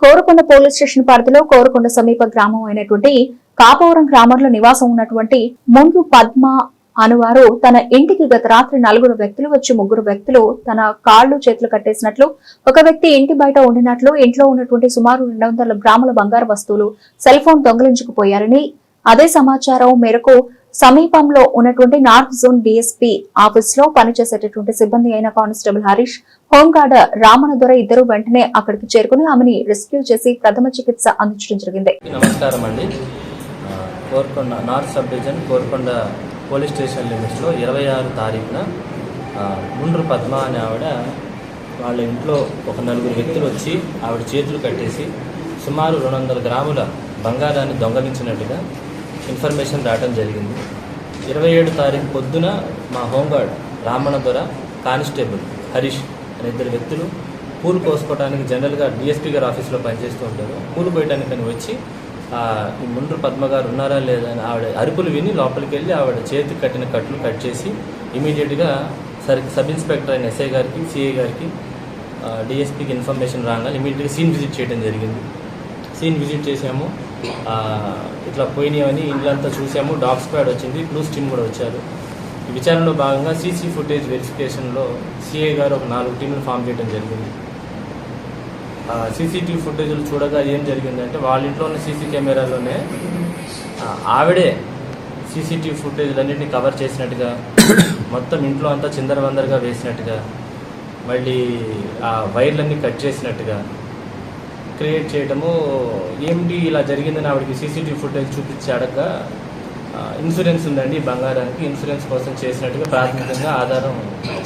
Korukonda police station పరిధిలో కోరుకొండ సమీప గ్రామం అయినటువంటి కాపవరం గ్రామంలో నివాసం ఉన్నటువంటి ముందు పద్మ అనువారు తన ఇంటికి గత రాత్రి 4 వ్యక్తులు వచ్చి 3 వ్యక్తులు తన కాళ్లు చేతులు కట్టేసినట్లు, ఒక వ్యక్తి ఇంటి బయట ఉండినట్లు, ఇంట్లో ఉన్నటువంటి సుమారు 200 గ్రాముల బంగారు వస్తువులు, సెల్ ఫోన్ దొంగిలించుకుపోయారని అదే సమాచారం మేరకు సమీపంలో ఉన్నటువంటి నార్త్ జోన్ డీఎస్పీ ఆఫీస్ లో పనిచేసేటటువంటి సిబ్బంది అయిన కానిస్టేబుల్ హరీష్, హోంగార్డ్ రామనదొర ఇద్దరు వెంటనే అక్కడికి చేరుకుని ఆమెని రెస్క్యూ చేసి ప్రథమ చికిత్స అందించడం జరిగింది. నమస్కారం అండి. Korukonda north sub division Korukonda police station లిమిట్స్లో 26 తారీఖున ముండ్రు పద్మ అనే ఆవిడ వాళ్ళ ఇంట్లో ఒక 4 వ్యక్తులు వచ్చి ఆవిడ చేతులు కట్టేసి సుమారు 200 గ్రాముల బంగారాన్ని దొంగలించినట్టుగా ఇన్ఫర్మేషన్ రావడం జరిగింది. 27 తారీఖు పొద్దున మా హోంగార్డ్ రామణదొర, కానిస్టేబుల్ హరీష్ అనే 2 వ్యక్తులు పూలు కోసుకోవడానికి జనరల్గా డిఎస్పీ గారి ఆఫీస్లో పనిచేస్తూ ఉంటారు. పూలు పోయడానికని వచ్చి ఈ ముండ్రు పద్మ గారు ఉన్నారా లేదా అని ఆవిడ అరుపులు విని లోపలికి వెళ్ళి ఆవిడ చేతికి కట్టిన కట్లు కట్ చేసి ఇమీడియట్గా సబ్ ఇన్స్పెక్టర్ అయిన ఎస్ఐ గారికి, సిఐ గారికి, డిఎస్పీకి ఇన్ఫర్మేషన్ రాగానే ఇమీడియట్గా సీన్ విజిట్ చేయడం జరిగింది. సీన్ విజిట్ చేసాము. ఇట్లా పోయినాయని ఇండ్లంతా చూసాము. డాగ్ స్క్వాడ్ వచ్చింది, క్లూస్ టీమ్ కూడా వచ్చారు. ఈ విచారణలో భాగంగా సీసీ ఫుటేజ్ వెరిఫికేషన్లో సిఐ గారు ఒక 4 టీంలు ఫామ్ చేయడం జరిగింది. సీసీటీవీ ఫుటేజ్లు చూడగా ఏం జరిగిందంటే వాళ్ళ ఇంట్లో ఉన్న సీసీ కెమెరాలోనే ఆవిడే సీసీటీవీ ఫుటేజ్లన్నింటినీ కవర్ చేసినట్టుగా, మొత్తం ఇంట్లో అంతా చిందరవందరగా వేసినట్టుగా, మళ్ళీ ఆ వైర్లన్నీ కట్ చేసినట్టుగా క్రియేట్ చేయడము. ఏమిటి ఇలా జరిగిందని ఆవిడకి సీసీటీవీ ఫుటేజ్ చూపించి అడగగా ఇన్సూరెన్స్ ఉందండి బంగారానికి, ఇన్సూరెన్స్ కోసం చేసినట్టుగా ప్రాథమికంగా ఆధారం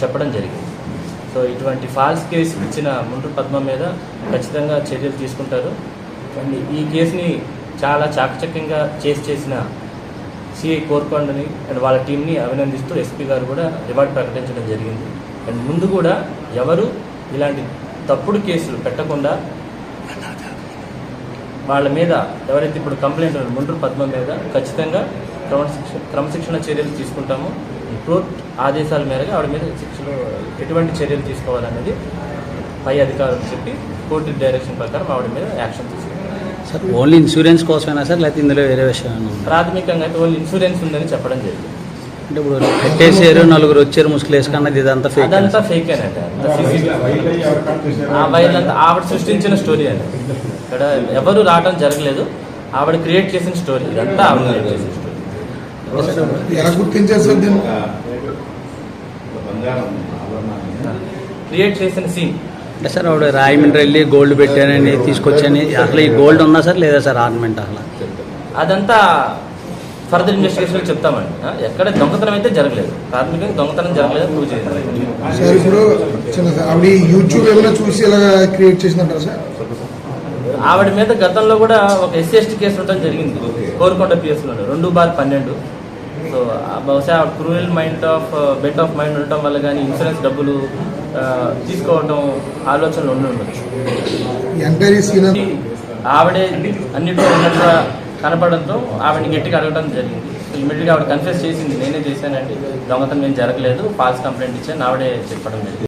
చెప్పడం జరిగింది. సో ఇటువంటి ఫాల్స్ కేసు ఇచ్చిన ముండ్రు పద్మ మీద ఖచ్చితంగా చర్యలు తీసుకుంటారు. అండ్ ఈ కేసుని చాలా చాకచక్యంగా చేసిన సిఐ కోరుకొండని అండ్ వాళ్ళ టీంని అభినందిస్తూ ఎస్పీ గారు కూడా రివార్డు ప్రకటించడం జరిగింది. అండ్ ముందు కూడా ఎవరు ఇలాంటి తప్పుడు కేసులు పెట్టకుండా వాళ్ళ మీద ఎవరైతే ఇప్పుడు కంప్లైంట్ ముండ్రు పద్మ మీద ఖచ్చితంగా క్రమశిక్షణ చర్యలు తీసుకుంటాము. కోర్టు ఆదేశాల మేరకు ఆవిడ మీద శిక్షలో ఎటువంటి చర్యలు తీసుకోవాలనేది పై అధికారులు చెప్పి కోర్టు డైరెక్షన్ ప్రకారం ఆవిడ మీద యాక్షన్ తీసుకుంటాం. సార్ ఓన్లీ ఇన్సూరెన్స్ కోసమేనా సార్, లేకపోతే ఇందులో వేరే విషయం? ప్రాథమికంగా అయితే ఓన్లీ ఇన్సూరెన్స్ ఉందని చెప్పడం జరిగింది. అంటే ఇప్పుడు పెట్టేసారు, 4 వచ్చారు ముసుగులేసుకున్నది, ఇదంతా ఫేక్? అదంతా ఫేక్ అనండి. ఆ వైర్లంతా ఆవిడ సృష్టించిన స్టోరీ అండి. ఇక్కడ ఎవరు రావడం జరగలేదు, ఆవిడ క్రియేట్ చేసిన స్టోరీ. ఇదంతా ఆవిడ క్రియేట్ చేసిన స్టోరీ. క్రియేట్ చేసిన సీన్ అంటే సార్ ఆవిడ రాయమండ్రి వెళ్ళి గోల్డ్ పెట్టానని తీసుకొచ్చాని, అసలు ఈ గోల్డ్ ఉందా సార్ లేదా సార్ ఆర్నమెంట్? అసలు అదంతా ఫర్దర్ ఇన్వెస్టిగేషన్ చెప్తామండి. ఎక్కడ దొంగతనం అయితే జరగలేదు, ప్రాథమికంగా దొంగతనం జరగలేదు ప్రూవ్ చేయాలి. ఆవిడ మీద గతంలో కూడా ఒక SC/ST కేసు ఉండటం జరిగింది కోరుకొండ PSలో 2/12. సో బహుశా క్రూయల్ బెట్ ఆఫ్ మైండ్ ఉండటం వల్ల కానీ ఇన్సూరెన్స్ డబ్బులు తీసుకోవటం ఆలోచనలు ఉండొచ్చు. ఆవిడే అన్నింటిలో ఉన్నట్టుగా కనపడంతో ఆవిడని గట్టిగా అడగడం జరిగింది. సో ఇమీడియట్గా ఆవిడ కన్ఫెస్ చేసింది, నేనే చేశానండి, దొంగతనం ఏం జరగలేదు, ఫాల్స్ కంప్లైంట్ ఇచ్చాను, ఆవిడే చెప్పడం జరిగింది.